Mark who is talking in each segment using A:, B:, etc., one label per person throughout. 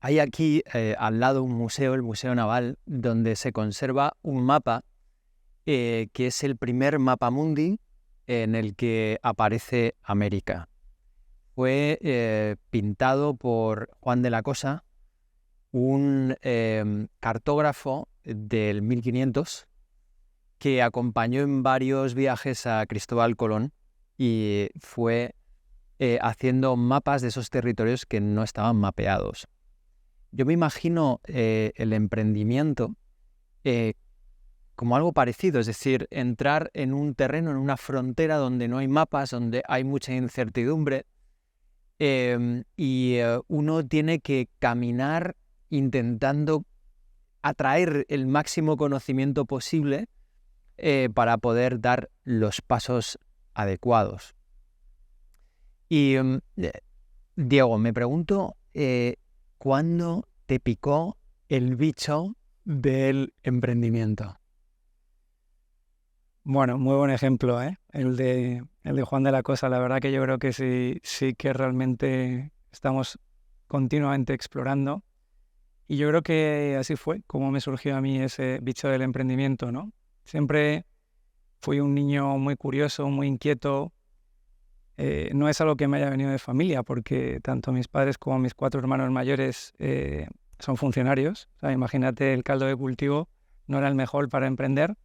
A: Hay aquí al lado un museo, el Museo Naval, donde se conserva un mapa que es el primer mapa mundi en el que aparece América. Fue pintado por Juan de la Cosa, un cartógrafo del 1500 que acompañó en varios viajes a Cristóbal Colón y fue haciendo mapas de esos territorios que no estaban mapeados. Yo me imagino el emprendimiento como algo parecido, es decir, entrar en un terreno, en una frontera donde no hay mapas, donde hay mucha incertidumbre y uno tiene que caminar intentando atraer el máximo conocimiento posible para poder dar los pasos adecuados. Y Diego, me pregunto, ¿cuándo te picó el bicho del emprendimiento?
B: Bueno, muy buen ejemplo, ¿eh? El de Juan de la Cosa. La verdad que yo creo que sí que realmente estamos continuamente explorando. Y yo creo que así fue como me surgió a mí ese bicho del emprendimiento, ¿no? Siempre fui un niño muy curioso, muy inquieto. No es algo que me haya venido de familia, porque tanto mis padres como mis 4 hermanos mayores son funcionarios. O sea, imagínate, el caldo de cultivo no era el mejor para emprender.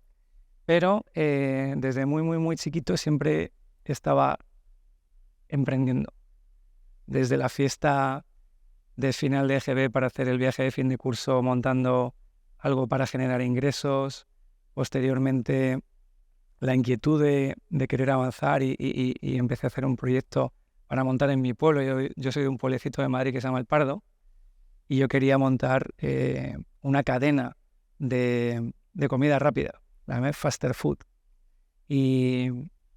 B: Pero desde muy, muy, muy chiquito siempre estaba emprendiendo. Desde la fiesta de final de EGB para hacer el viaje de fin de curso, montando algo para generar ingresos. Posteriormente, la inquietud de querer avanzar y empecé a hacer un proyecto para montar en mi pueblo. Yo soy de un pueblecito de Madrid que se llama El Pardo y yo quería montar una cadena de comida rápida, la llamé Faster Food. Y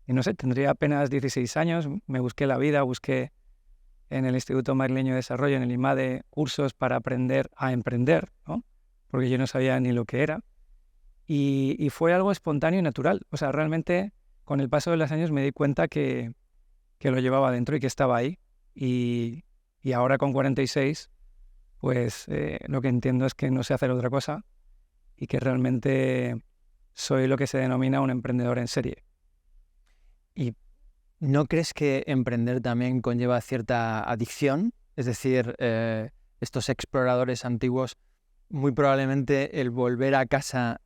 B: no sé, tendría apenas 16 años, me busqué la vida, busqué en el Instituto Madrileño de Desarrollo, en el IMADE, cursos para aprender a emprender, ¿no? Porque yo no sabía ni lo que era. Y fue algo espontáneo y natural. O sea, realmente con el paso de los años me di cuenta que lo llevaba dentro y que estaba ahí. Y ahora con 46, pues lo que entiendo es que no sé hacer otra cosa y que realmente soy lo que se denomina un emprendedor en serie.
A: ¿Y no crees que emprender también conlleva cierta adicción? Es decir, estos exploradores antiguos, muy probablemente el volver a casa,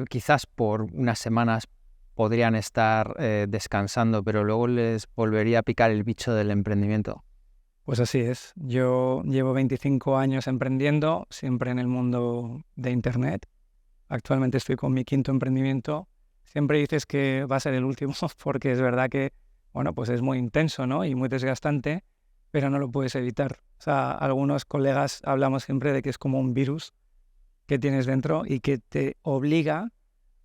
A: quizás por unas semanas podrían estar descansando, pero luego les volvería a picar el bicho del emprendimiento.
B: Pues así es. Yo llevo 25 años emprendiendo, siempre en el mundo de Internet. Actualmente estoy con mi 5.º emprendimiento. Siempre dices que va a ser el último porque es verdad que, bueno, pues es muy intenso, ¿no? Y muy desgastante, pero no lo puedes evitar. O sea, algunos colegas hablamos siempre de que es como un virus que tienes dentro y que te obliga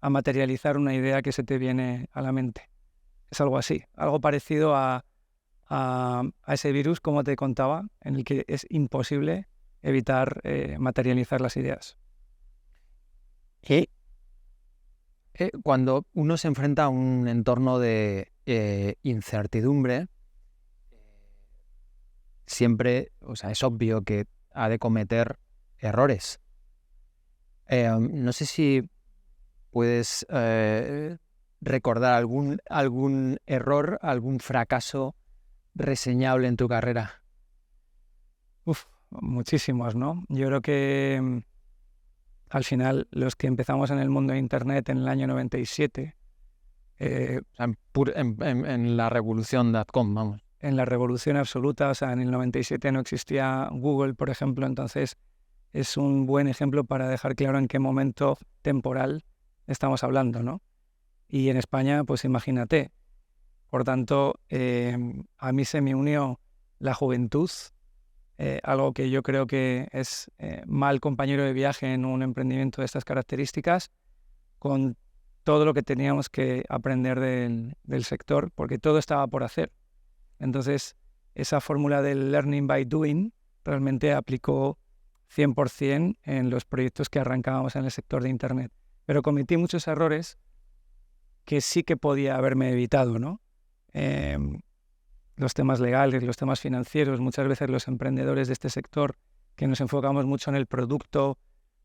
B: a materializar una idea que se te viene a la mente. Es algo así, algo parecido a ese virus, como te contaba, en el que es imposible evitar materializar las ideas.
A: Y cuando uno se enfrenta a un entorno de incertidumbre, siempre, o sea, es obvio que ha de cometer errores. No sé si puedes recordar algún error, algún fracaso reseñable en tu carrera.
B: Uf, muchísimos, ¿no? Yo creo que al final los que empezamos en el mundo de Internet en el año 97,
A: O sea, en la revolución.com, vamos.
B: en la revolución absoluta, o sea, en el 97 no existía Google, por ejemplo, entonces es un buen ejemplo para dejar claro en qué momento temporal estamos hablando, ¿no? Y en España, pues imagínate. Por tanto, a mí se me unió la juventud, algo que yo creo que es mal compañero de viaje en un emprendimiento de estas características, con todo lo que teníamos que aprender del sector, porque todo estaba por hacer. Entonces, esa fórmula del learning by doing realmente aplicó 100% en los proyectos que arrancábamos en el sector de Internet. Pero cometí muchos errores que sí que podía haberme evitado, ¿no? los temas legales, los temas financieros. Muchas veces los emprendedores de este sector, que nos enfocamos mucho en el producto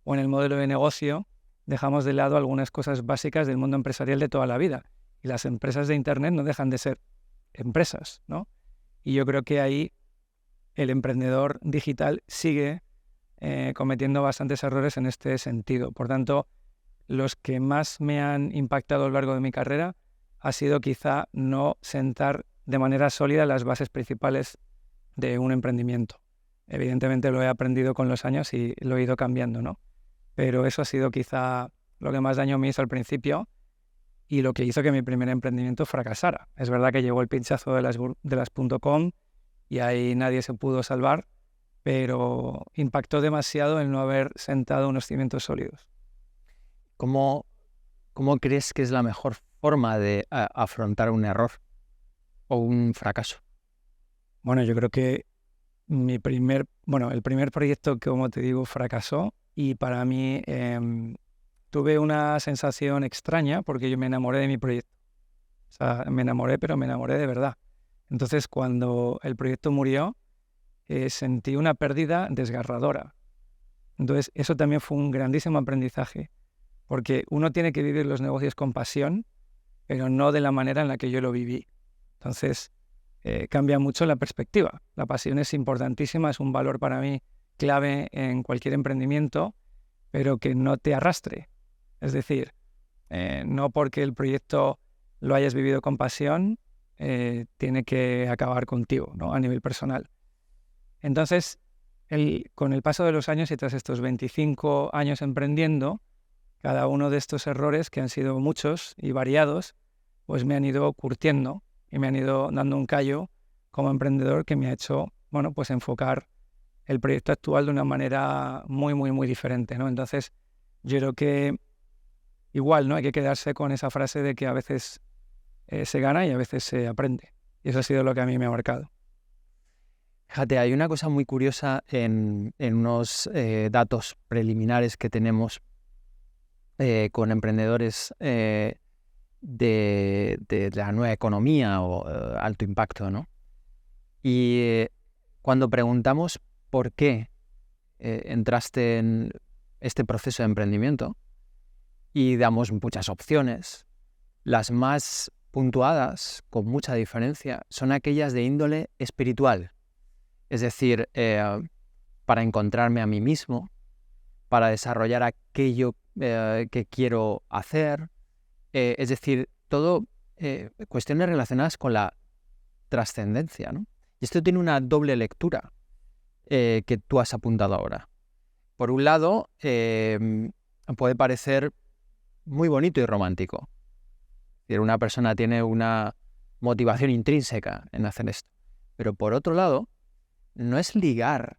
B: o en el modelo de negocio, dejamos de lado algunas cosas básicas del mundo empresarial de toda la vida. Y las empresas de Internet no dejan de ser empresas, ¿no? Y yo creo que ahí el emprendedor digital sigue cometiendo bastantes errores en este sentido. Por tanto, los que más me han impactado a lo largo de mi carrera ha sido quizá no sentar de manera sólida las bases principales de un emprendimiento. Evidentemente lo he aprendido con los años y lo he ido cambiando, ¿no? Pero eso ha sido quizá lo que más daño me hizo al principio y lo que hizo que mi primer emprendimiento fracasara. Es verdad que llegó el pinchazo de las .com y ahí nadie se pudo salvar, pero impactó demasiado el no haber sentado unos cimientos sólidos.
A: ¿Cómo crees que es la mejor forma de afrontar un error o un fracaso?
B: Bueno, yo creo que el primer proyecto que, como te digo, fracasó y para mí tuve una sensación extraña porque yo me enamoré de mi proyecto. O sea, me enamoré, pero me enamoré de verdad. Entonces, cuando el proyecto murió, sentí una pérdida desgarradora. Entonces, eso también fue un grandísimo aprendizaje, porque uno tiene que vivir los negocios con pasión, pero no de la manera en la que yo lo viví. Entonces, cambia mucho la perspectiva. La pasión es importantísima, es un valor para mí clave en cualquier emprendimiento, pero que no te arrastre. Es decir, no porque el proyecto lo hayas vivido con pasión, tiene que acabar contigo, ¿no? A nivel personal. Entonces, con el paso de los años y tras estos 25 años emprendiendo, cada uno de estos errores, que han sido muchos y variados, pues me han ido curtiendo y me han ido dando un callo como emprendedor que me ha hecho, bueno, pues enfocar el proyecto actual de una manera muy, muy, muy diferente, ¿no? Entonces, yo creo que igual, ¿no? Hay que quedarse con esa frase de que a veces se gana y a veces se aprende. Y eso ha sido lo que a mí me ha marcado.
A: Fíjate, hay una cosa muy curiosa en unos datos preliminares que tenemos con emprendedores de la nueva economía o alto impacto, ¿no? Y cuando preguntamos por qué entraste en este proceso de emprendimiento y damos muchas opciones, las más puntuadas, con mucha diferencia, son aquellas de índole espiritual. Es decir, para encontrarme a mí mismo, para desarrollar aquello que quiero hacer. Es decir, todo cuestiones relacionadas con la trascendencia, ¿no? Y esto tiene una doble lectura que tú has apuntado ahora. Por un lado, puede parecer muy bonito y romántico. Es decir, una persona tiene una motivación intrínseca en hacer esto. Pero por otro lado, no es ligar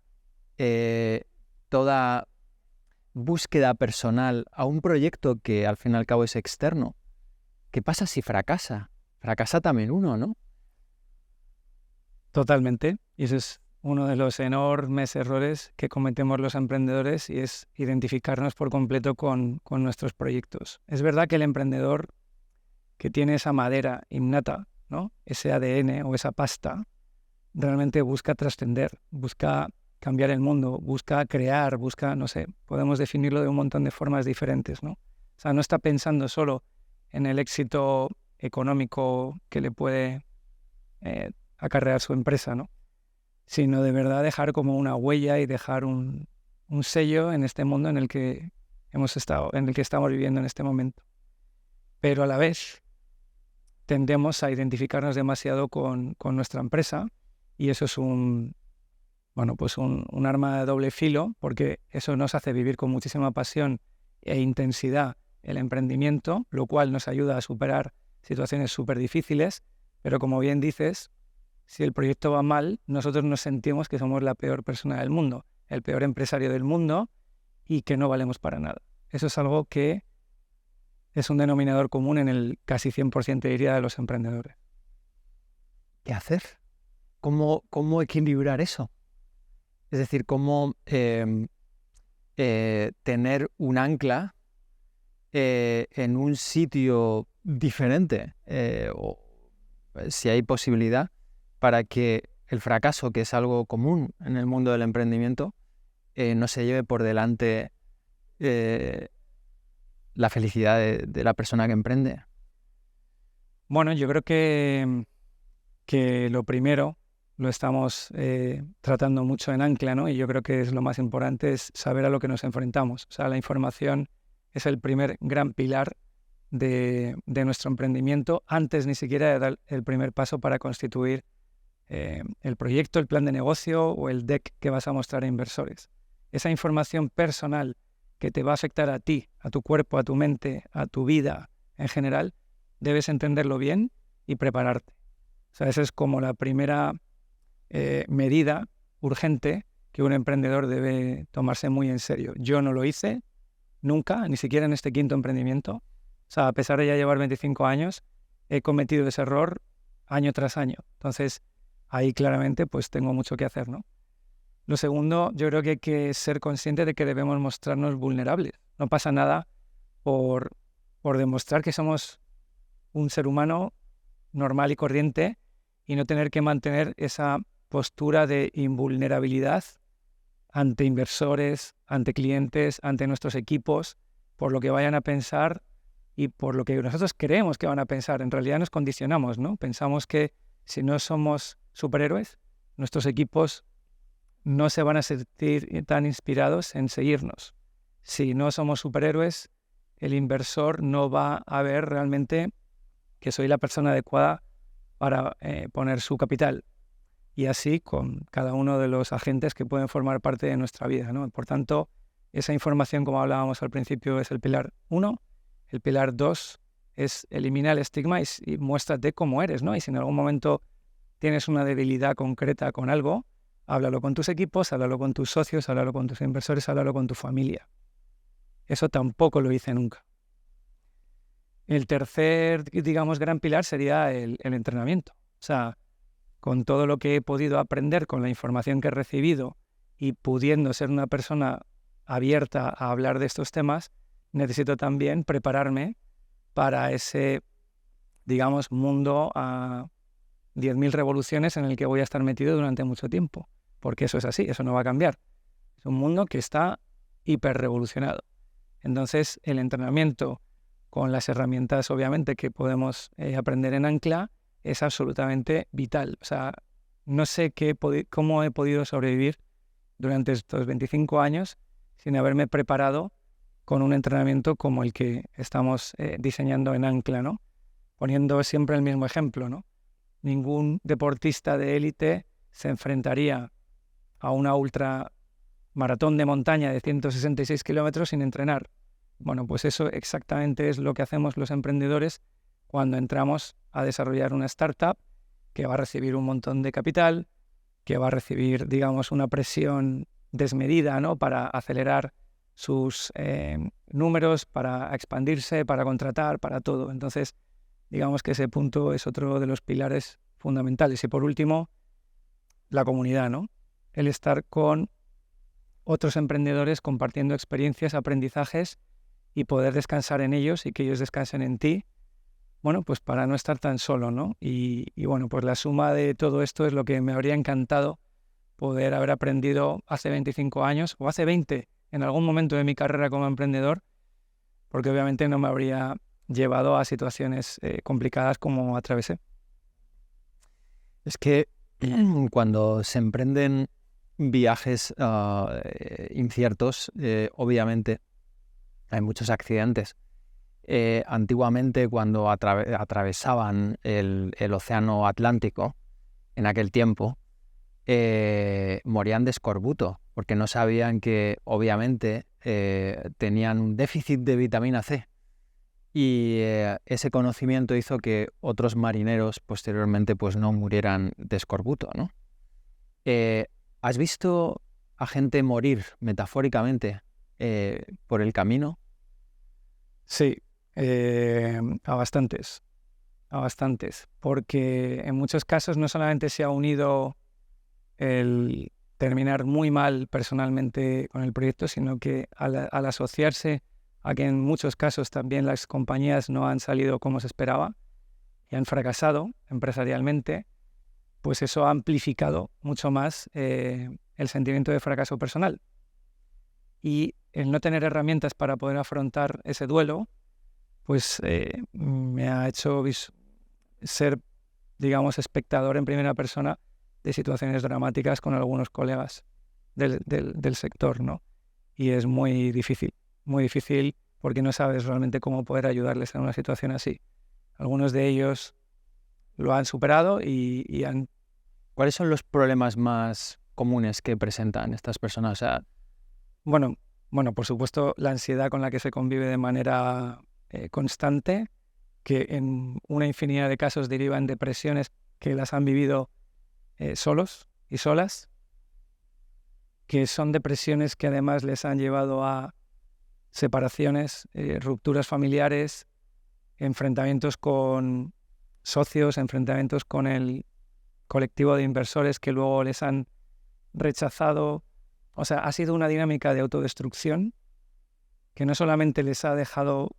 A: toda búsqueda personal a un proyecto que al fin y al cabo es externo. ¿Qué pasa si fracasa? Fracasa también uno, ¿no?
B: Totalmente. Y ese es uno de los enormes errores que cometemos los emprendedores y es identificarnos por completo con nuestros proyectos. Es verdad que el emprendedor que tiene esa madera innata, ¿no? Ese ADN o esa pasta, realmente busca trascender, busca cambiar el mundo, busca crear, busca, no sé, podemos definirlo de un montón de formas diferentes, ¿no? O sea, no está pensando solo en el éxito económico que le puede acarrear su empresa, ¿no? Sino de verdad dejar como una huella y dejar un sello en este mundo en el que hemos estado, en el que estamos viviendo en este momento. Pero a la vez tendemos a identificarnos demasiado con nuestra empresa y eso es un arma de doble filo, porque eso nos hace vivir con muchísima pasión e intensidad el emprendimiento, lo cual nos ayuda a superar situaciones súper difíciles, pero como bien dices, si el proyecto va mal, nosotros nos sentimos que somos la peor persona del mundo, el peor empresario del mundo y que no valemos para nada. Eso es algo que es un denominador común en el casi 100% diría de los emprendedores.
A: ¿Qué hacer? ¿Cómo equilibrar eso? Es decir, cómo tener un ancla en un sitio diferente, o si hay posibilidad, para que el fracaso, que es algo común en el mundo del emprendimiento, no se lleve por delante la felicidad de la persona que emprende?
B: Bueno, yo creo que lo primero lo estamos tratando mucho en Ancla, ¿no? Y yo creo que es lo más importante, es saber a lo que nos enfrentamos. O sea, la información es el primer gran pilar de nuestro emprendimiento, antes ni siquiera de dar el primer paso para constituir el proyecto, el plan de negocio o el deck que vas a mostrar a inversores. Esa información personal que te va a afectar a ti, a tu cuerpo, a tu mente, a tu vida en general, debes entenderlo bien y prepararte. O sea, esa es como la primera medida urgente que un emprendedor debe tomarse muy en serio. Yo no lo hice nunca, ni siquiera en este quinto emprendimiento. O sea, a pesar de ya llevar 25 años, he cometido ese error año tras año. Entonces, ahí claramente pues tengo mucho que hacer, ¿no? Lo segundo, yo creo que hay que ser consciente de que debemos mostrarnos vulnerables. No pasa nada por demostrar que somos un ser humano normal y corriente y no tener que mantener esa postura de invulnerabilidad ante inversores, ante clientes, ante nuestros equipos, por lo que vayan a pensar y por lo que nosotros creemos que van a pensar. En realidad nos condicionamos, ¿no? Pensamos que si no somos superhéroes, nuestros equipos no se van a sentir tan inspirados en seguirnos. Si no somos superhéroes, el inversor no va a ver realmente que soy la persona adecuada para poner su capital. Y así con cada uno de los agentes que pueden formar parte de nuestra vida, ¿no? Por tanto, esa información, como hablábamos al principio, es el pilar 1. El pilar 2 es eliminar el estigma y muéstrate cómo eres, ¿no? Y si en algún momento tienes una debilidad concreta con algo, háblalo con tus equipos, háblalo con tus socios, háblalo con tus inversores, háblalo con tu familia. Eso tampoco lo hice nunca. El tercer, digamos, gran pilar sería el entrenamiento. O sea, con todo lo que he podido aprender, con la información que he recibido y pudiendo ser una persona abierta a hablar de estos temas, necesito también prepararme para ese, digamos, mundo a 10.000 revoluciones en el que voy a estar metido durante mucho tiempo. Porque eso es así, eso no va a cambiar. Es un mundo que está hiperrevolucionado. Entonces, el entrenamiento con las herramientas, obviamente, que podemos aprender en Ancla, es absolutamente vital. O sea, no sé cómo he podido sobrevivir durante estos 25 años sin haberme preparado con un entrenamiento como el que estamos diseñando en Ancla, ¿no? Poniendo siempre el mismo ejemplo, ¿no? Ningún deportista de élite se enfrentaría a una ultramaratón de montaña de 166 kilómetros sin entrenar. Bueno, pues eso exactamente es lo que hacemos los emprendedores cuando entramos a desarrollar una startup que va a recibir un montón de capital, que va a recibir, digamos, una presión desmedida, ¿no? Para acelerar sus números, para expandirse, para contratar, para todo. Entonces, digamos que ese punto es otro de los pilares fundamentales. Y por último, la comunidad, ¿no? El estar con otros emprendedores compartiendo experiencias, aprendizajes y poder descansar en ellos y que ellos descansen en ti. Bueno, pues para no estar tan solo, ¿no? Y bueno, pues la suma de todo esto es lo que me habría encantado poder haber aprendido hace 25 años o hace 20 en algún momento de mi carrera como emprendedor, porque obviamente no me habría llevado a situaciones complicadas como atravesé.
A: Es que cuando se emprenden viajes inciertos, obviamente hay muchos accidentes. Antiguamente, cuando atravesaban el océano Atlántico, en aquel tiempo, morían de escorbuto, porque no sabían que, obviamente, tenían un déficit de vitamina C. Y ese conocimiento hizo que otros marineros posteriormente pues no murieran de escorbuto, ¿no? ¿Has visto a gente morir metafóricamente por el camino?
B: Sí, a bastantes, porque en muchos casos no solamente se ha unido el terminar muy mal personalmente con el proyecto, sino que al asociarse a que en muchos casos también las compañías no han salido como se esperaba y han fracasado empresarialmente, pues eso ha amplificado mucho más el sentimiento de fracaso personal. Y el no tener herramientas para poder afrontar ese duelo, pues me ha hecho ser, digamos, espectador en primera persona de situaciones dramáticas con algunos colegas del sector, ¿no? Y es muy difícil porque no sabes realmente cómo poder ayudarles en una situación así. Algunos de ellos lo han superado y han...
A: ¿Cuáles son los problemas más comunes que presentan estas personas? O sea,
B: Bueno, por supuesto, la ansiedad con la que se convive de manera constante, que en una infinidad de casos deriva en depresiones que las han vivido solos y solas, que son depresiones que además les han llevado a separaciones, rupturas familiares, enfrentamientos con socios, enfrentamientos con el colectivo de inversores que luego les han rechazado. O sea, ha sido una dinámica de autodestrucción que no solamente les ha dejado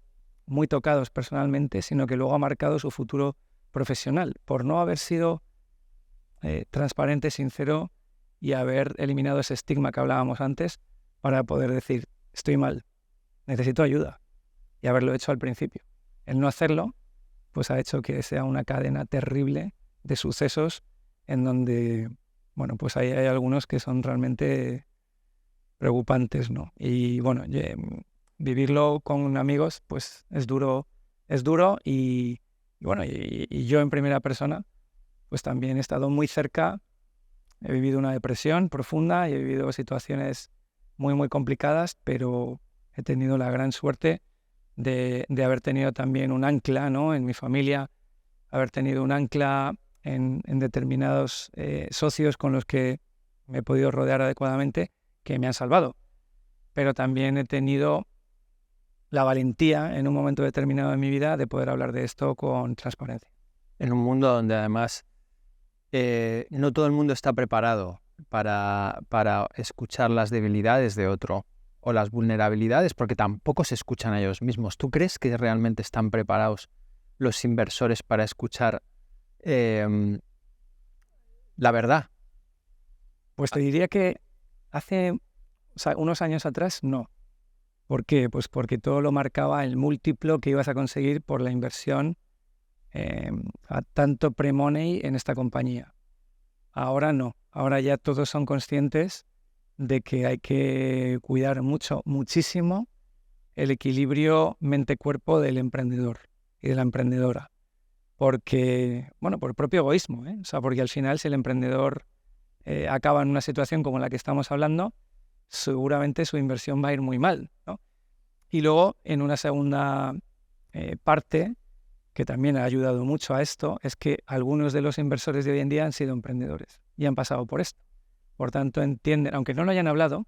B: muy tocados personalmente, sino que luego ha marcado su futuro profesional por no haber sido transparente, sincero y haber eliminado ese estigma que hablábamos antes para poder decir, estoy mal, necesito ayuda, y haberlo hecho al principio. El no hacerlo, pues ha hecho que sea una cadena terrible de sucesos en donde, bueno, pues hay algunos que son realmente preocupantes, ¿no? Y bueno, vivirlo con amigos, pues es duro y bueno, y yo en primera persona, pues también he estado muy cerca, he vivido una depresión profunda y he vivido situaciones muy, muy complicadas, pero he tenido la gran suerte de haber tenido también un ancla, ¿no? En mi familia, haber tenido un ancla en determinados socios con los que me he podido rodear adecuadamente, que me han salvado. Pero también he tenido la valentía en un momento determinado de mi vida de poder hablar de esto con transparencia.
A: en un mundo donde además no todo el mundo está preparado para escuchar las debilidades de otro o las vulnerabilidades, porque tampoco se escuchan a ellos mismos. ¿Tú crees que realmente están preparados los inversores para escuchar la verdad?
B: Pues te diría que hace unos años atrás no. ¿Por qué? Pues porque todo lo marcaba el múltiplo que ibas a conseguir por la inversión a tanto pre-money en esta compañía. Ahora no. Ahora ya todos son conscientes de que hay que cuidar muchísimo el equilibrio mente-cuerpo del emprendedor y de la emprendedora. Porque, bueno, por propio egoísmo, ¿eh? O sea, porque al final si el emprendedor acaba en una situación como la que estamos hablando, seguramente su inversión va a ir muy mal, ¿no? Y luego, en una segunda parte, que también ha ayudado mucho a esto, es que algunos de los inversores de hoy en día han sido emprendedores y han pasado por esto. Por tanto, entienden, aunque no lo hayan hablado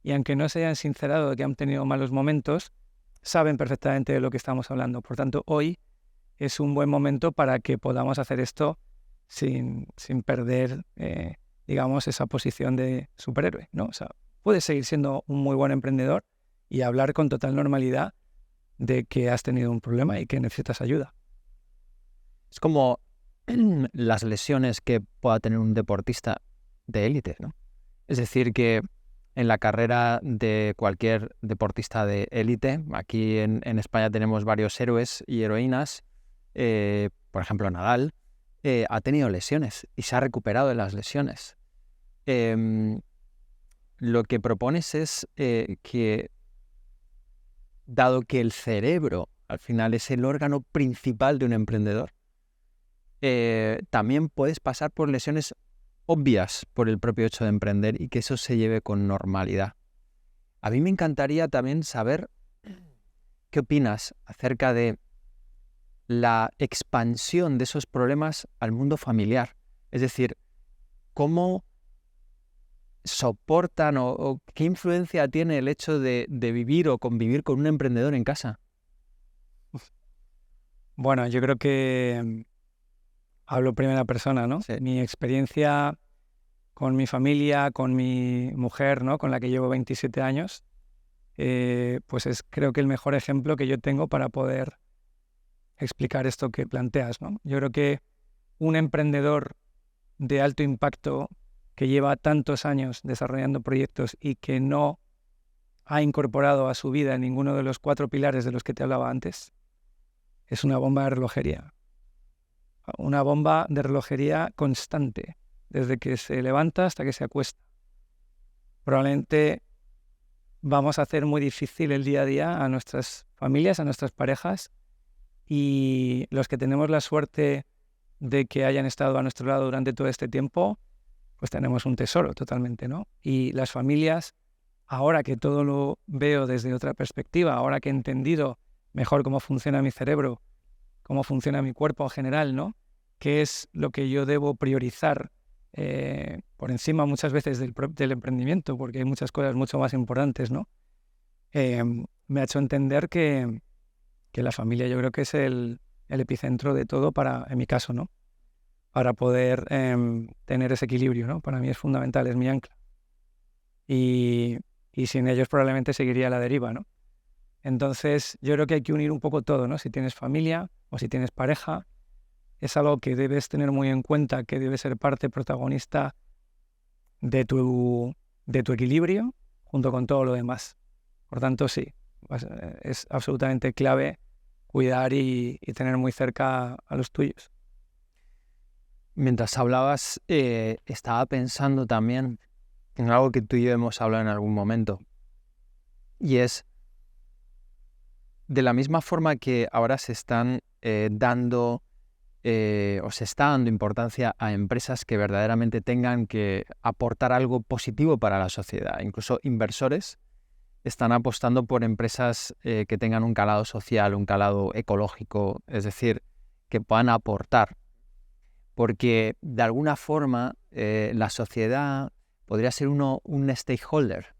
B: y aunque no se hayan sincerado de que han tenido malos momentos, saben perfectamente de lo que estamos hablando. Por tanto, hoy es un buen momento para que podamos hacer esto sin perder, digamos, esa posición de superhéroe, ¿no? O sea, puedes seguir siendo un muy buen emprendedor y hablar con total normalidad de que has tenido un problema y que necesitas ayuda.
A: Es como las lesiones que pueda tener un deportista de élite, ¿no? Es decir, que en la carrera de cualquier deportista de élite, aquí en España tenemos varios héroes y heroínas, por ejemplo Nadal, ha tenido lesiones y se ha recuperado de las lesiones. Lo que propones es que, dado que el cerebro al final es el órgano principal de un emprendedor, también puedes pasar por lesiones obvias por el propio hecho de emprender y que eso se lleve con normalidad. A mí me encantaría también saber qué opinas acerca de la expansión de esos problemas al mundo familiar. Es decir, cómo soportan o qué influencia tiene el hecho de vivir o convivir con un emprendedor en casa.
B: Bueno, yo creo que hablo primera persona, ¿no?
A: Sí.
B: Mi experiencia con mi familia, con mi mujer, ¿no? Con la que llevo 27 años, pues es creo que el mejor ejemplo que yo tengo para poder explicar esto que planteas, ¿no? Yo creo que un emprendedor de alto impacto que lleva tantos años desarrollando proyectos y que no ha incorporado a su vida ninguno de los 4 pilares de los que te hablaba antes, es una bomba de relojería. Una bomba de relojería constante, desde que se levanta hasta que se acuesta. Probablemente vamos a hacer muy difícil el día a día a nuestras familias, a nuestras parejas, y los que tenemos la suerte de que hayan estado a nuestro lado durante todo este tiempo, pues tenemos un tesoro totalmente, ¿no? Y las familias, ahora que todo lo veo desde otra perspectiva, ahora que he entendido mejor cómo funciona mi cerebro, cómo funciona mi cuerpo en general, ¿no? ¿Qué es lo que yo debo priorizar por encima muchas veces del emprendimiento? Porque hay muchas cosas mucho más importantes, ¿no? Me ha hecho entender que la familia yo creo que es el epicentro de todo en mi caso, ¿no? Para poder tener ese equilibrio, ¿no? Para mí es fundamental, es mi ancla. Y sin ellos probablemente seguiría a la deriva, ¿no? Entonces yo creo que hay que unir un poco todo, ¿no? Si tienes familia o si tienes pareja, es algo que debes tener muy en cuenta, que debe ser parte protagonista de tu equilibrio junto con todo lo demás. Por tanto, sí, es absolutamente clave cuidar y tener muy cerca a los tuyos.
A: Mientras hablabas, estaba pensando también en algo que tú y yo hemos hablado en algún momento. Y es, de la misma forma que ahora se están dando o se está dando importancia a empresas que verdaderamente tengan que aportar algo positivo para la sociedad. Incluso inversores están apostando por empresas que tengan un calado social, un calado ecológico, es decir, que puedan aportar. Porque de alguna forma la sociedad podría ser un stakeholder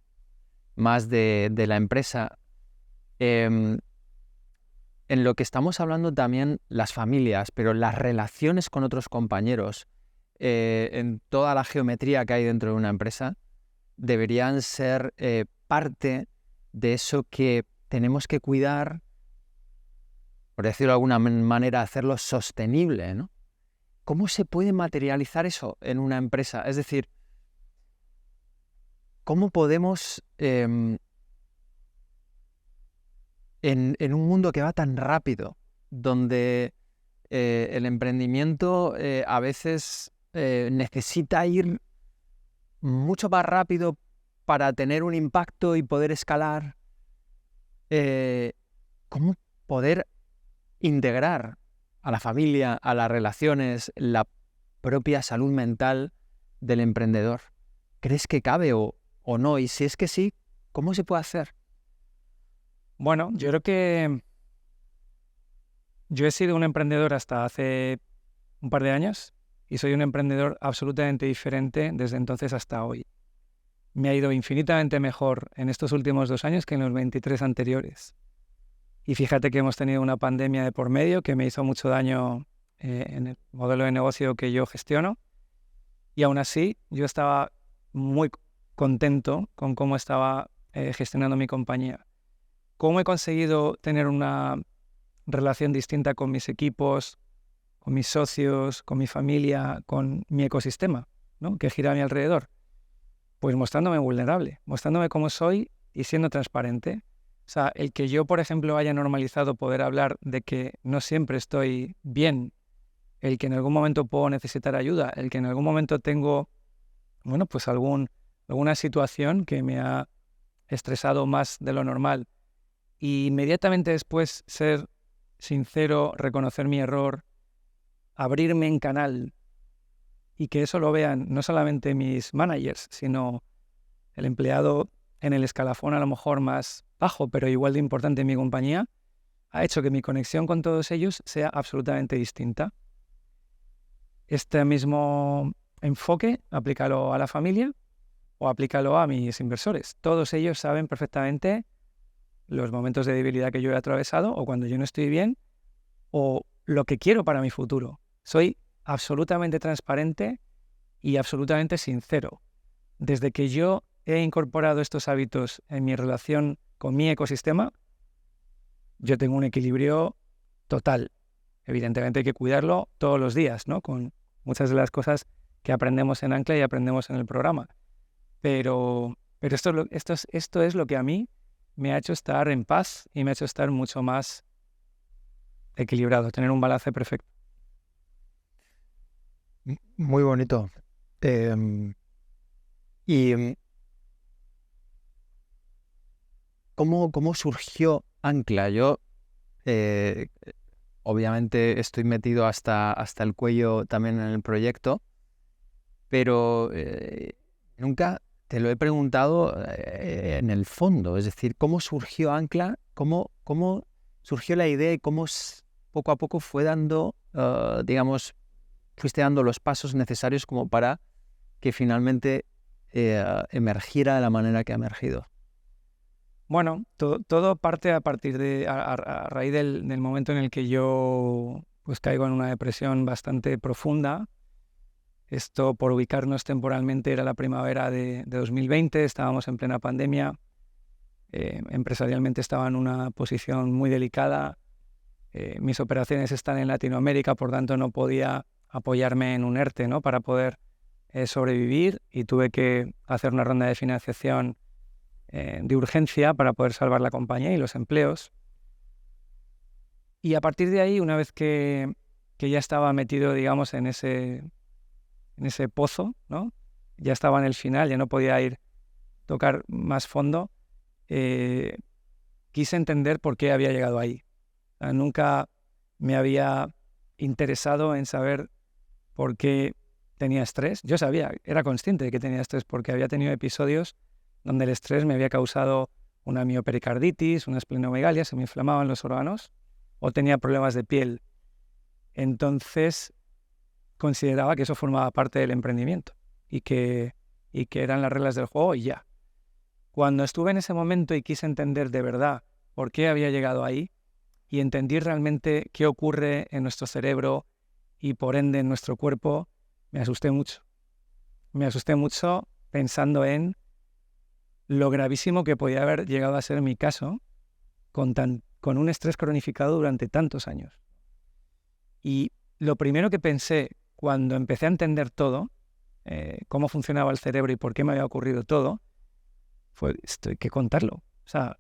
A: más de la empresa. En lo que estamos hablando también las familias, pero las relaciones con otros compañeros, en toda la geometría que hay dentro de una empresa, deberían ser parte de eso que tenemos que cuidar, por decirlo de alguna manera, hacerlo sostenible, ¿no? ¿Cómo se puede materializar eso en una empresa? Es decir, ¿cómo podemos, en un mundo que va tan rápido, donde el emprendimiento a veces necesita ir mucho más rápido para tener un impacto y poder escalar, ¿cómo poder integrar a la familia, a las relaciones, la propia salud mental del emprendedor? ¿Crees que cabe o no? Y si es que sí, ¿cómo se puede hacer?
B: Bueno, yo creo que yo he sido un emprendedor hasta hace un par de años y soy un emprendedor absolutamente diferente desde entonces hasta hoy. Me ha ido infinitamente mejor en estos últimos 2 años que en los 23 anteriores. Y fíjate que hemos tenido una pandemia de por medio que me hizo mucho daño en el modelo de negocio que yo gestiono. Y aún así, yo estaba muy contento con cómo estaba gestionando mi compañía. ¿Cómo he conseguido tener una relación distinta con mis equipos, con mis socios, con mi familia, con mi ecosistema, ¿no? Que gira a mi alrededor? Pues mostrándome vulnerable, mostrándome cómo soy y siendo transparente. O sea, el que yo, por ejemplo, haya normalizado poder hablar de que no siempre estoy bien, el que en algún momento puedo necesitar ayuda, el que en algún momento tengo, bueno, pues alguna situación que me ha estresado más de lo normal, y inmediatamente después ser sincero, reconocer mi error, abrirme en canal y que eso lo vean no solamente mis managers, sino el empleado en el escalafón a lo mejor más bajo, pero igual de importante en mi compañía, ha hecho que mi conexión con todos ellos sea absolutamente distinta. Este mismo enfoque, aplícalo a la familia o aplícalo a mis inversores. Todos ellos saben perfectamente los momentos de debilidad que yo he atravesado o cuando yo no estoy bien o lo que quiero para mi futuro. Soy absolutamente transparente y absolutamente sincero. Desde que yo he incorporado estos hábitos en mi relación con mi ecosistema, yo tengo un equilibrio total. Evidentemente hay que cuidarlo todos los días, ¿no? Con muchas de las cosas que aprendemos en Ancla y aprendemos en el programa. Pero esto es lo que a mí me ha hecho estar en paz y me ha hecho estar mucho más equilibrado, tener un balance perfecto.
A: Muy bonito. ¿Y cómo surgió Ancla? Yo, obviamente, estoy metido hasta el cuello también en el proyecto, pero nunca te lo he preguntado en el fondo. Es decir, ¿cómo surgió Ancla? ¿Cómo surgió la idea y cómo poco a poco fue dando, fuiste dando los pasos necesarios como para que finalmente emergiera de la manera que ha emergido?
B: Bueno, todo parte a raíz del momento en el que yo pues caigo en una depresión bastante profunda. Esto, por ubicarnos temporalmente, era la primavera de 2020, estábamos en plena pandemia, empresarialmente estaba en una posición muy delicada, mis operaciones están en Latinoamérica, por tanto no podía apoyarme en un ERTE, ¿no?, para poder sobrevivir, y tuve que hacer una ronda de financiación de urgencia para poder salvar la compañía y los empleos. Y a partir de ahí, una vez que ya estaba metido, digamos, en ese pozo, ¿no?, ya estaba en el final, ya no podía tocar más fondo, quise entender por qué había llegado ahí. O sea, nunca me había interesado en saber por qué tenía estrés. Yo sabía, era consciente de que tenía estrés porque había tenido episodios donde el estrés me había causado una miopericarditis, una esplenomegalia, se me inflamaban los órganos, o tenía problemas de piel. Entonces consideraba que eso formaba parte del emprendimiento y que eran las reglas del juego y ya. Cuando estuve en ese momento y quise entender de verdad por qué había llegado ahí y entendí realmente qué ocurre en nuestro cerebro y por ende en nuestro cuerpo, me asusté mucho. Me asusté mucho pensando en lo gravísimo que podía haber llegado a ser mi caso con un estrés cronificado durante tantos años. Y lo primero que pensé cuando empecé a entender todo, cómo funcionaba el cerebro y por qué me había ocurrido todo, fue, esto hay que contarlo. O sea,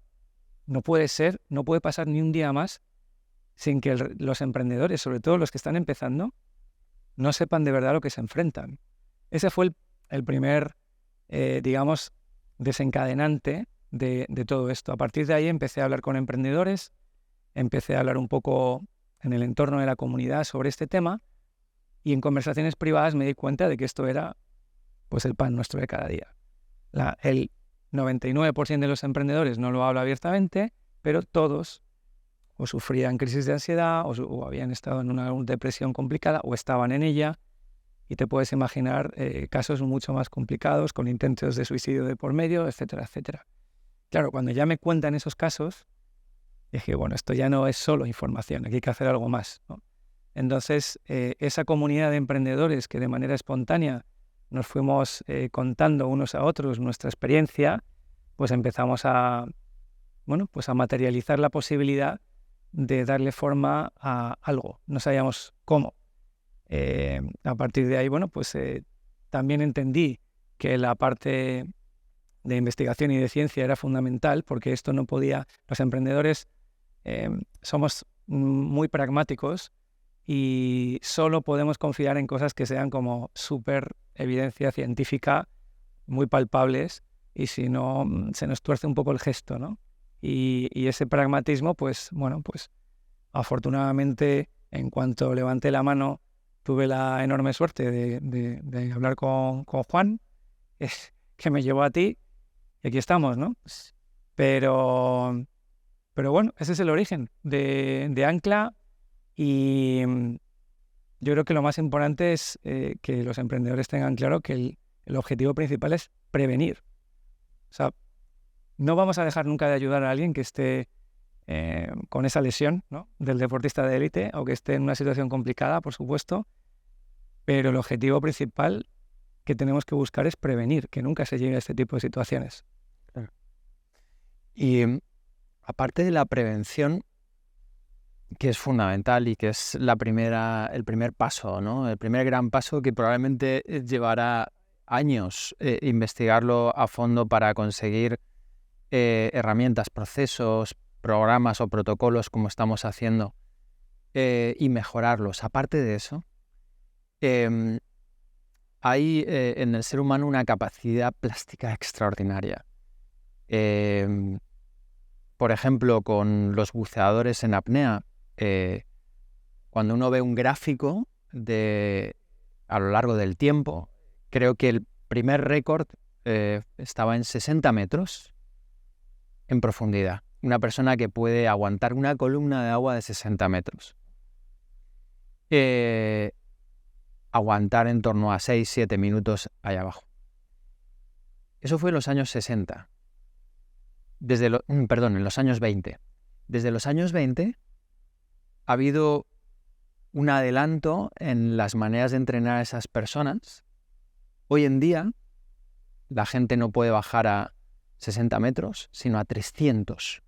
B: no puede pasar ni un día más sin que los emprendedores, sobre todo los que están empezando, no sepan de verdad a lo que se enfrentan. Ese fue el primer, digamos, desencadenante de todo esto. A partir de ahí empecé a hablar con emprendedores, empecé a hablar un poco en el entorno de la comunidad sobre este tema, y en conversaciones privadas me di cuenta de que esto era pues el pan nuestro de cada día. El 99% de los emprendedores no lo habla abiertamente, pero todos o sufrían crisis de ansiedad o habían estado en una depresión complicada o estaban en ella, y te puedes imaginar casos mucho más complicados con intentos de suicidio de por medio, etcétera, etcétera. Claro, cuando ya me cuentan esos casos, dije, bueno, esto ya no es solo información, aquí hay que hacer algo más, ¿no? Entonces, esa comunidad de emprendedores que de manera espontánea nos fuimos contando unos a otros nuestra experiencia, pues empezamos a materializar la posibilidad de darle forma a algo. No sabíamos cómo. A partir de ahí, también entendí que la parte de investigación y de ciencia era fundamental, porque esto no podía... Los emprendedores somos muy pragmáticos y solo podemos confiar en cosas que sean como súper evidencia científica, muy palpables, y si no, se nos tuerce un poco el gesto, ¿no? Y ese pragmatismo, afortunadamente, en cuanto levanté la mano, tuve la enorme suerte de hablar con Juan, que me llevó a ti, y aquí estamos, ¿no? Pero bueno, ese es el origen de Ancla, y yo creo que lo más importante es que los emprendedores tengan claro que el objetivo principal es prevenir. O sea, no vamos a dejar nunca de ayudar a alguien que esté con esa lesión, ¿no?, del deportista de élite, o que esté en una situación complicada, por supuesto, pero el objetivo principal que tenemos que buscar es prevenir, que nunca se llegue a este tipo de situaciones.
A: Y aparte de la prevención, que es fundamental y que es el primer paso, ¿no? El primer gran paso que probablemente llevará años investigarlo a fondo para conseguir herramientas, procesos, programas o protocolos como estamos haciendo y mejorarlos. Aparte de eso, hay en el ser humano una capacidad plástica extraordinaria. Por ejemplo, con los buceadores en apnea, cuando uno ve un gráfico a lo largo del tiempo, creo que el primer récord estaba en 60 metros en profundidad. Una persona que puede aguantar una columna de agua de 60 metros. Aguantar en torno a 6-7 minutos ahí abajo. Eso fue en los años 60. En los años 20. Desde los años 20 ha habido un adelanto en las maneras de entrenar a esas personas. Hoy en día la gente no puede bajar a 60 metros, sino a 300.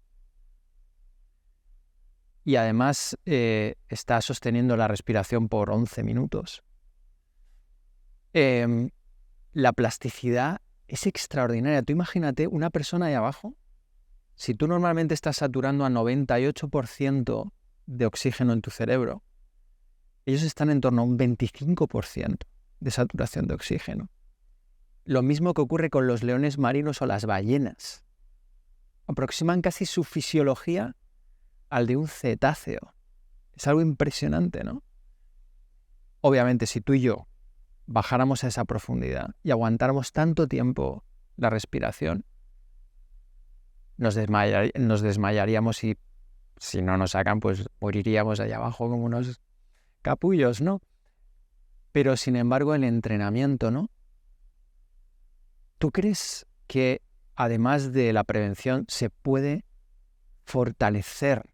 A: Y además está sosteniendo la respiración por 11 minutos. La plasticidad es extraordinaria. Tú imagínate una persona ahí abajo. Si tú normalmente estás saturando a 98% de oxígeno en tu cerebro, ellos están en torno a un 25% de saturación de oxígeno. Lo mismo que ocurre con los leones marinos o las ballenas. Aproximan casi su fisiología al de un cetáceo. Es algo impresionante, ¿no? Obviamente, si tú y yo bajáramos a esa profundidad y aguantáramos tanto tiempo la respiración, nos desmayaríamos y si no nos sacan, pues moriríamos allá abajo como unos capullos, ¿no? Pero sin embargo el entrenamiento, ¿no? ¿Tú crees que además de la prevención se puede fortalecer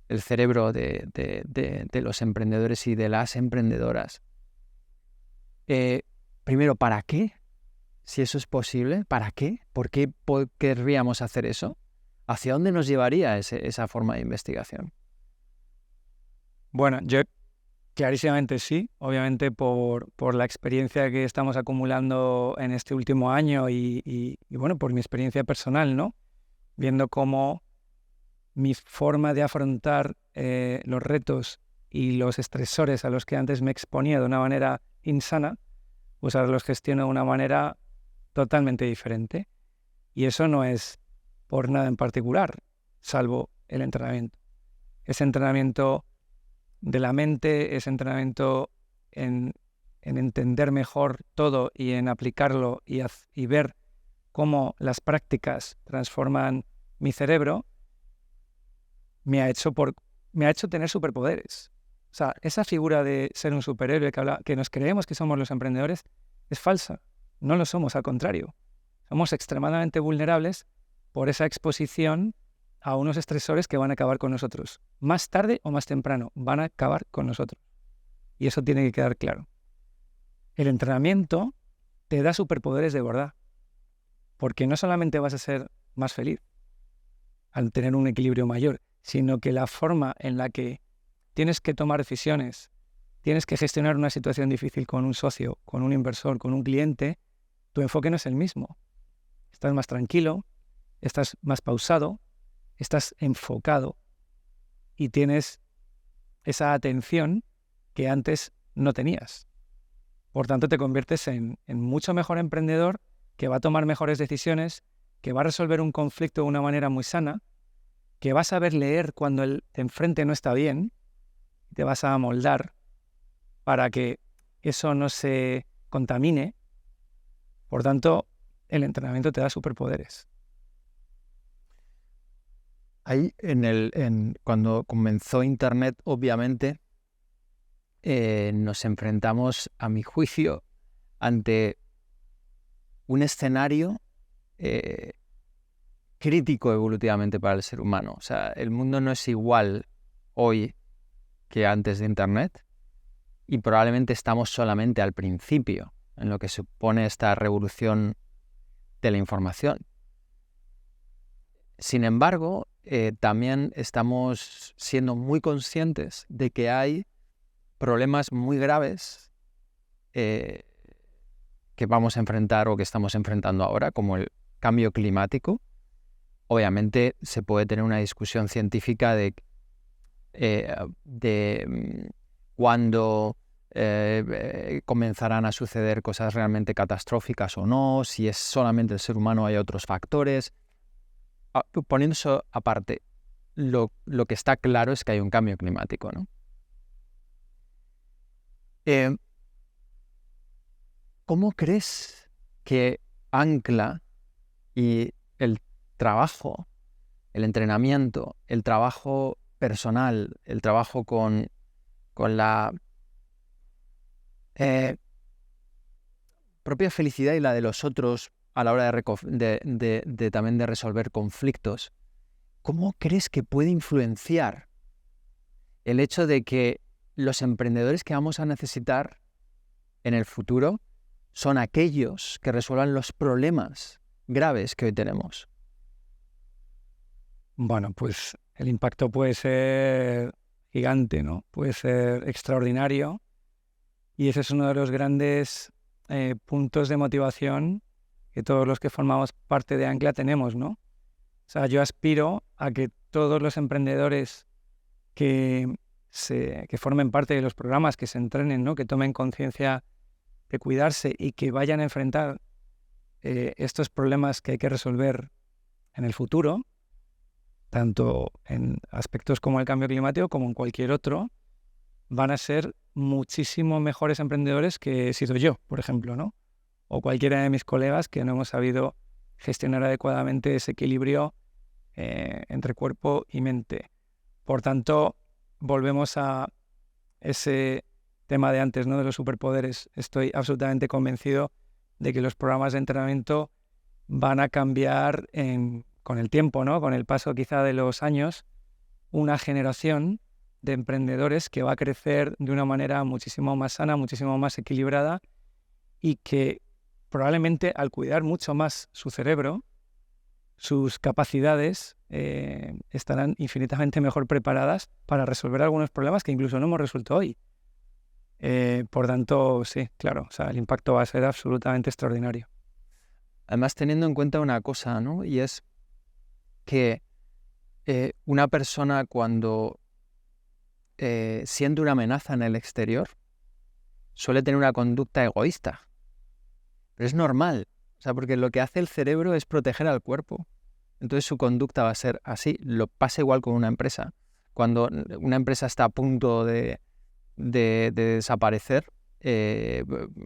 A: el cerebro de los emprendedores y de las emprendedoras? Primero, ¿para qué? Si eso es posible, ¿para qué? ¿Por qué querríamos hacer eso? ¿Hacia dónde nos llevaría esa forma de investigación?
B: Bueno, yo clarísimamente sí, obviamente por la experiencia que estamos acumulando en este último año y bueno, por mi experiencia personal, ¿no? Viendo cómo mi forma de afrontar los retos y los estresores a los que antes me exponía de una manera insana, pues ahora los gestiono de una manera totalmente diferente. Y eso no es por nada en particular, salvo el entrenamiento. Ese entrenamiento de la mente, ese entrenamiento en entender mejor todo y en aplicarlo y ver cómo las prácticas transforman mi cerebro, me ha hecho tener superpoderes. O sea, esa figura de ser un superhéroe que nos creemos que somos los emprendedores es falsa. No lo somos, al contrario. Somos extremadamente vulnerables por esa exposición a unos estresores que van a acabar con nosotros. Más tarde o más temprano van a acabar con nosotros. Y eso tiene que quedar claro. El entrenamiento te da superpoderes de verdad. Porque no solamente vas a ser más feliz al tener un equilibrio mayor, sino que la forma en la que tienes que tomar decisiones, tienes que gestionar una situación difícil con un socio, con un inversor, con un cliente, tu enfoque no es el mismo. Estás más tranquilo, estás más pausado, estás enfocado y tienes esa atención que antes no tenías. Por tanto, te conviertes en mucho mejor emprendedor que va a tomar mejores decisiones, que va a resolver un conflicto de una manera muy sana, que vas a saber leer cuando el de enfrente no está bien, te vas a amoldar para que eso no se contamine. Por tanto, el entrenamiento te da superpoderes.
A: Ahí, cuando comenzó Internet, obviamente, nos enfrentamos, a mi juicio, ante un escenario crítico evolutivamente para el ser humano. O sea, el mundo no es igual hoy que antes de Internet y probablemente estamos solamente al principio en lo que supone esta revolución de la información. Sin embargo, también estamos siendo muy conscientes de que hay problemas muy graves que vamos a enfrentar o que estamos enfrentando ahora, como el cambio climático. Obviamente se puede tener una discusión científica de cuándo comenzarán a suceder cosas realmente catastróficas o no, si es solamente el ser humano o hay otros factores. Poniendo eso aparte, lo que está claro es que hay un cambio climático, ¿no? ¿Cómo crees que Ancla y el trabajo, el entrenamiento, el trabajo personal, el trabajo con la propia felicidad y la de los otros a la hora de también de resolver conflictos, ¿cómo crees que puede influenciar el hecho de que los emprendedores que vamos a necesitar en el futuro son aquellos que resuelvan los problemas graves que hoy tenemos?
B: Bueno, pues el impacto puede ser gigante, ¿no? Puede ser extraordinario, y ese es uno de los grandes puntos de motivación que todos los que formamos parte de Ancla tenemos, ¿no? O sea, yo aspiro a que todos los emprendedores que formen parte de los programas, que se entrenen, ¿no? Que tomen conciencia de cuidarse y que vayan a enfrentar estos problemas que hay que resolver en el futuro, tanto en aspectos como el cambio climático como en cualquier otro, van a ser muchísimo mejores emprendedores que he sido yo, por ejemplo, ¿no? O cualquiera de mis colegas que no hemos sabido gestionar adecuadamente ese equilibrio entre cuerpo y mente. Por tanto, volvemos a ese tema de antes, ¿no? De los superpoderes. Estoy absolutamente convencido de que los programas de entrenamiento van a cambiar con el tiempo, ¿no? Con el paso quizá de los años, una generación de emprendedores que va a crecer de una manera muchísimo más sana, muchísimo más equilibrada, y que probablemente al cuidar mucho más su cerebro, sus capacidades estarán infinitamente mejor preparadas para resolver algunos problemas que incluso no hemos resuelto hoy. Por tanto, sí, claro, o sea, el impacto va a ser absolutamente extraordinario.
A: Además, teniendo en cuenta una cosa, ¿no? Y es que una persona cuando siente una amenaza en el exterior suele tener una conducta egoísta. Pero es normal, o sea, porque lo que hace el cerebro es proteger al cuerpo. Entonces su conducta va a ser así. Lo pasa igual con una empresa. Cuando una empresa está a punto de desaparecer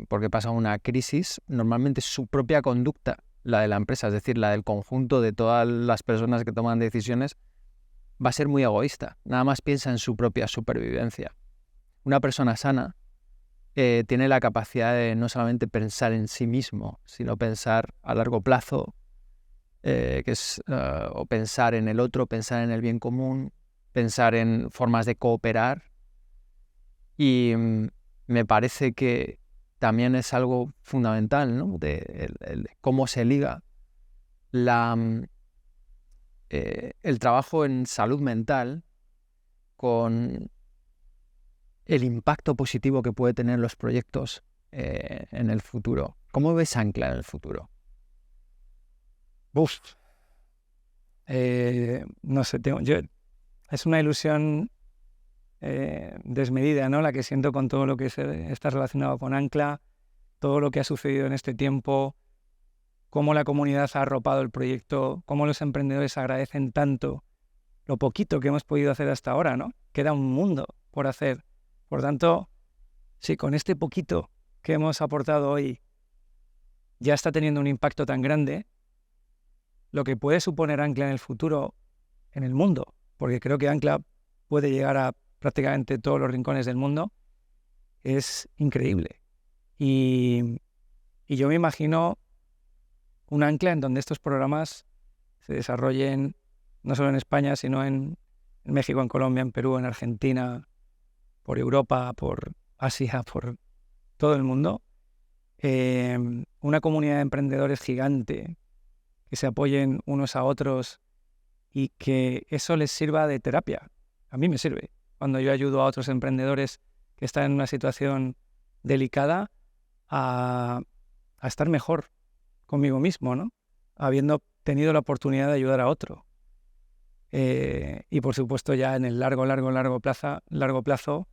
A: porque pasa una crisis, normalmente su propia conducta, la de la empresa, es decir, la del conjunto de todas las personas que toman decisiones, va a ser muy egoísta. Nada más piensa en su propia supervivencia. Una persona sana tiene la capacidad de no solamente pensar en sí mismo, sino pensar a largo plazo, o pensar en el otro, pensar en el bien común, pensar en formas de cooperar. Y me parece que también es algo fundamental, ¿no? de cómo se liga el trabajo en salud mental con el impacto positivo que puede tener los proyectos en el futuro. ¿Cómo ves Ancla en el futuro?
B: No sé, es una ilusión desmedida, ¿no? La que siento con todo lo que está relacionado con Ancla, todo lo que ha sucedido en este tiempo, cómo la comunidad ha arropado el proyecto, cómo los emprendedores agradecen tanto lo poquito que hemos podido hacer hasta ahora, ¿no? Queda un mundo por hacer. Por tanto, si con este poquito que hemos aportado hoy ya está teniendo un impacto tan grande, lo que puede suponer Ancla en el futuro en el mundo, porque creo que Ancla puede llegar a prácticamente todos los rincones del mundo, es increíble. Y yo me imagino un Ancla en donde estos programas se desarrollen no solo en España, sino en México, en Colombia, en Perú, en Argentina, por Europa, por Asia, por todo el mundo. Una comunidad de emprendedores gigante que se apoyen unos a otros y que eso les sirva de terapia. A mí me sirve. Cuando yo ayudo a otros emprendedores que están en una situación delicada a estar mejor conmigo mismo, ¿no? Habiendo tenido la oportunidad de ayudar a otro. Y por supuesto ya en el largo plazo,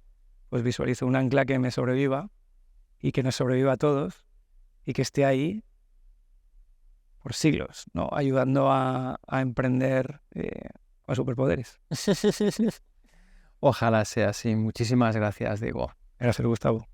B: pues visualizo un ancla que me sobreviva y que nos sobreviva a todos y que esté ahí por siglos, ¿no? Ayudando a emprender con superpoderes.
A: Ojalá sea así. Muchísimas gracias, Diego.
B: Gracias, Gustavo.